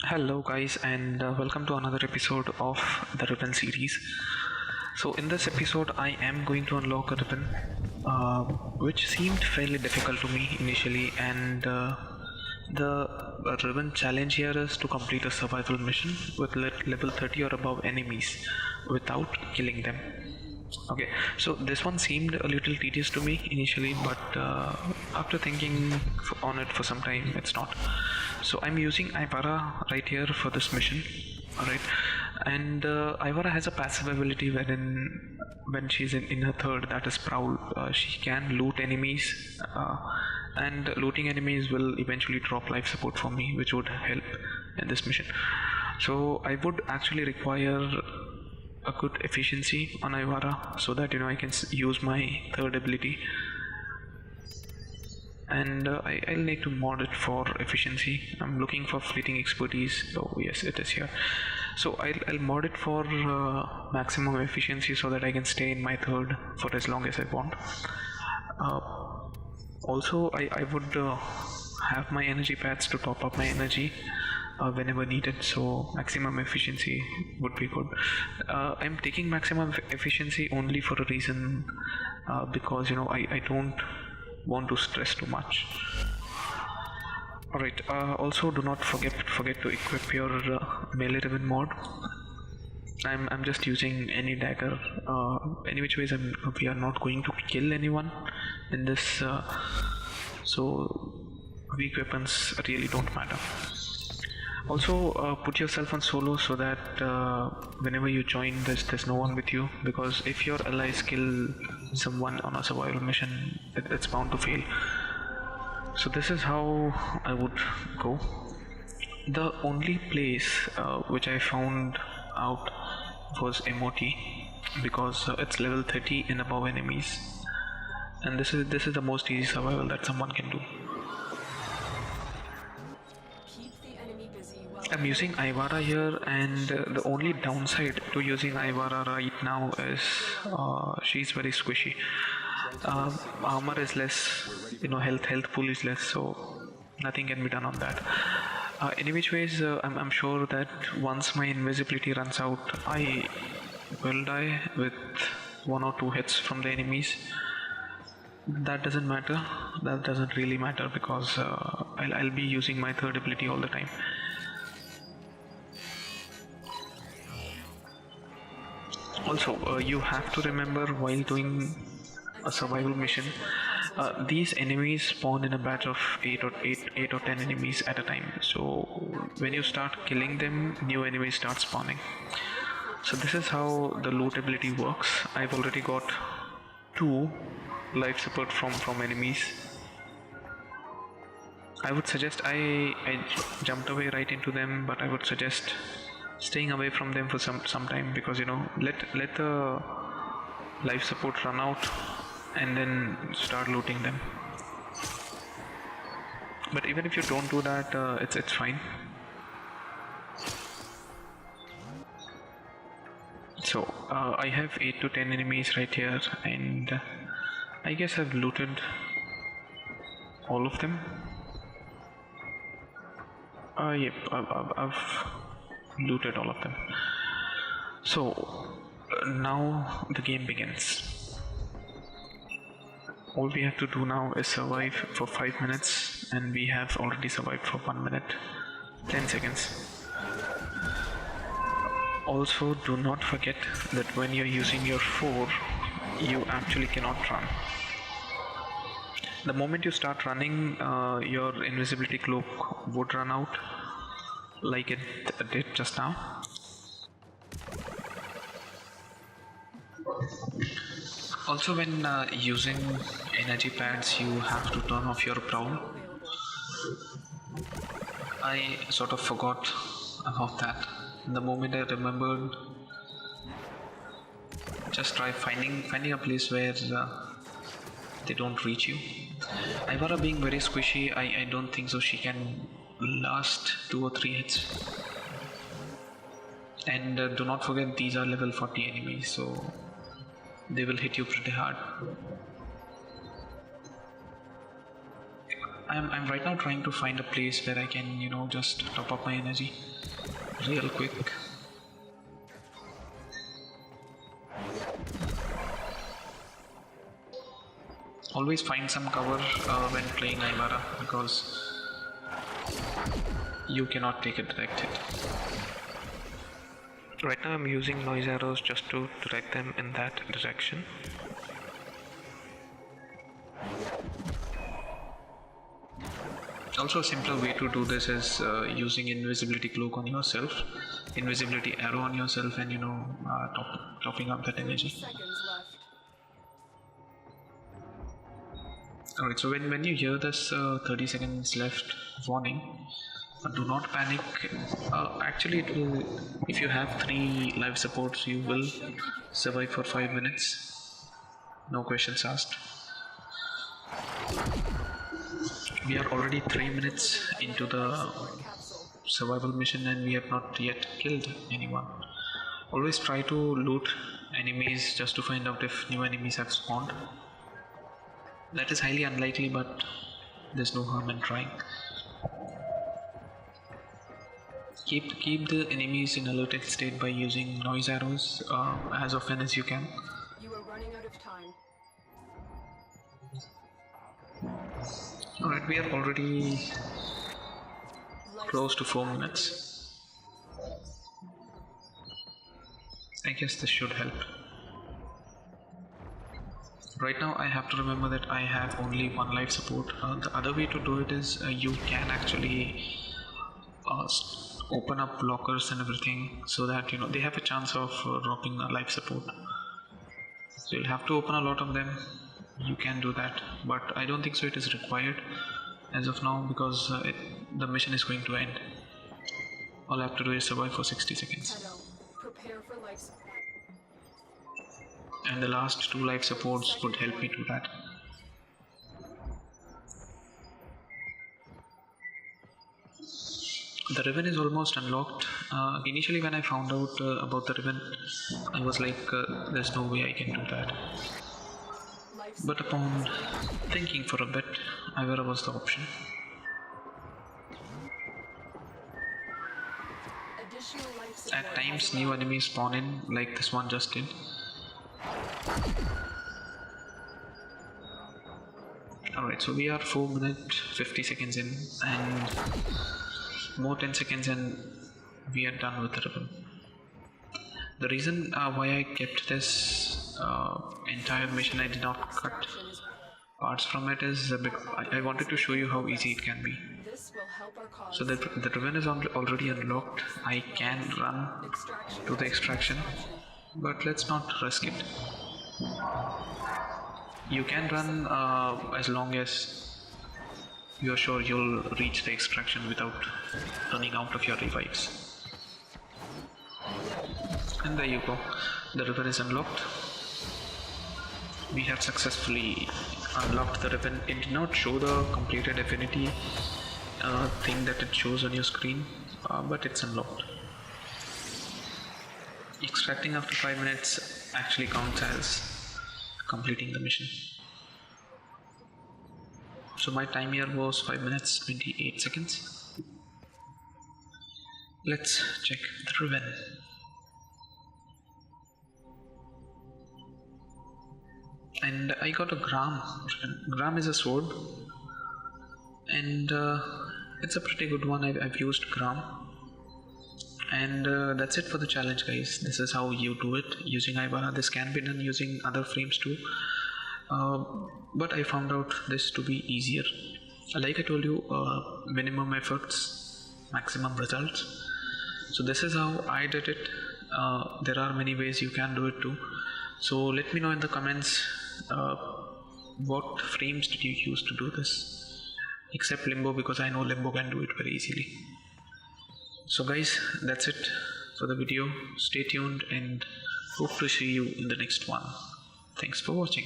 Hello, guys, and welcome to another episode of the Ribbon series. So, in this episode, I am going to unlock a ribbon, which seemed fairly difficult to me initially, and the ribbon challenge here is to complete a survival mission with level 30 or above enemies without killing them. Okay, so this one seemed a little tedious to me initially, but after thinking on it for some time, it's not. So I'm using Ivara right here for this mission. Alright, and Ivara has a passive ability wherein when she's in her third, that is Prowl, she can loot enemies, and looting enemies will eventually drop life support for me, which would help in this mission. So I would actually require a good efficiency on Ivara so that I can use my third ability, and I'll need to mod it for efficiency. I'm looking for fleeting expertise. Oh yes, it is here. So I'll mod it for maximum efficiency so that I can stay in my third for as long as I want. Also, I would have my energy pads to top up my energy whenever needed, so maximum efficiency would be good. I'm taking maximum efficiency only for a reason, because I don't want to stress too much. Alright, also do not forget to equip your melee ribbon mod. I'm just using any dagger. Any which ways, we are not going to kill anyone in this, so weak weapons really don't matter. Also, put yourself on solo so that whenever you join there's no one with you, because if your allies kill someone on a survival mission, it's bound to fail. So this is how I would go. The only place which I found out was MOT, because it's level 30 and above enemies, and this is the most easy survival that someone can do. I'm using Ivara here, and the only downside to using Ivara right now is she's very squishy. Armor is less, health pool is less, so nothing can be done on that. Any which ways, I'm sure that once my invisibility runs out, I will die with 1 or 2 hits from the enemies. That doesn't matter. That doesn't really matter, because I'll be using my third ability all the time. Also, you have to remember while doing a survival mission, these enemies spawn in a batch of 8 or 10 enemies at a time. So when you start killing them, new enemies start spawning. So this is how the loot ability works. I've already got 2 life support from enemies. I would suggest I jumped away right into them, but I would suggest staying away from them for some time, because let the life support run out and then start looting them. But even if you don't do that, it's fine. So I have 8 to 10 enemies right here, and I guess I've looted all of them. Yep, I've looted all of them. So now the game begins. All we have to do now is survive for 5 minutes, and we have already survived for 1 minute 10 seconds. Also, do not forget that when you're using your 4, you actually cannot run. The moment you start running, your invisibility cloak would run out, like it did just now. Also, when using energy pads, you have to turn off your prowl. I sort of forgot about that. The moment I remembered, just try finding a place where they don't reach you. Ivara being very squishy, I don't think so she can last 2 or 3 hits. And do not forget, these are level 40 enemies, so they will hit you pretty hard. I'm right now trying to find a place where I can, you know, just top up my energy real quick. Always find some cover when playing Aymara, because you cannot take a direct hit. Right now I'm using noise arrows just to direct them in that direction. Also, a simpler way to do this is using invisibility cloak on yourself, invisibility arrow on yourself, and, you know, topping up that energy. Alright, so when you hear this 30 seconds left warning, do not panic. Actually, it will, if you have 3 life supports, you will survive for 5 minutes. No questions asked. We are already 3 minutes into the survival mission and we have not yet killed anyone. Always try to loot enemies just to find out if new enemies have spawned. That is highly unlikely, but there's no harm in trying. Keep the enemies in alerted state by using noise arrows as often as you can. You are running out of time. Alright, we are already close to 4 minutes. I guess this should help. Right now I have to remember that I have only 1 life support. The other way to do it is you can actually open up blockers and everything, so that, you know, they have a chance of dropping a life support. So you'll have to open a lot of them. You can do that, but I don't think so it is required as of now, because the mission is going to end. All I have to do is survive for 60 seconds. Prepare for life support. And the last 2 life supports would help me do that. The ribbon is almost unlocked. Initially when I found out about the ribbon, I was like, there's no way I can do that. But upon thinking for a bit, Aymara was the option. At times new enemies spawn in, like this one just did. Alright, so we are 4 minutes 50 seconds in, and more 10 seconds and we are done with the ribbon. The reason why I kept this entire mission, I did not cut parts from it, is I wanted to show you how easy it can be. So the ribbon is already unlocked. I can run to the extraction, but let's not risk it. You can run as long as you are sure you'll reach the extraction without running out of your revives. And there you go, the ribbon is unlocked. We have successfully unlocked the ribbon. It did not show the completed affinity thing that it shows on your screen, but it's unlocked. Extracting after 5 minutes actually counts as completing the mission. So my time here was 5 minutes 28 seconds. Let's check the ribbon. And I got a Gram. Gram is a sword, and it's a pretty good one. I've used Gram, and that's it for the challenge, guys. This is how you do it using Aymara. This can be done using other frames too, but I found out this to be easier. Like I told you, minimum efforts, maximum results. So this is how I did it. There are many ways you can do it too. So let me know in the comments what frames did you use to do this, except Limbo, because I know Limbo can do it very easily. So guys, that's it for the video. Stay tuned and hope to see you in the next one. Thanks for watching.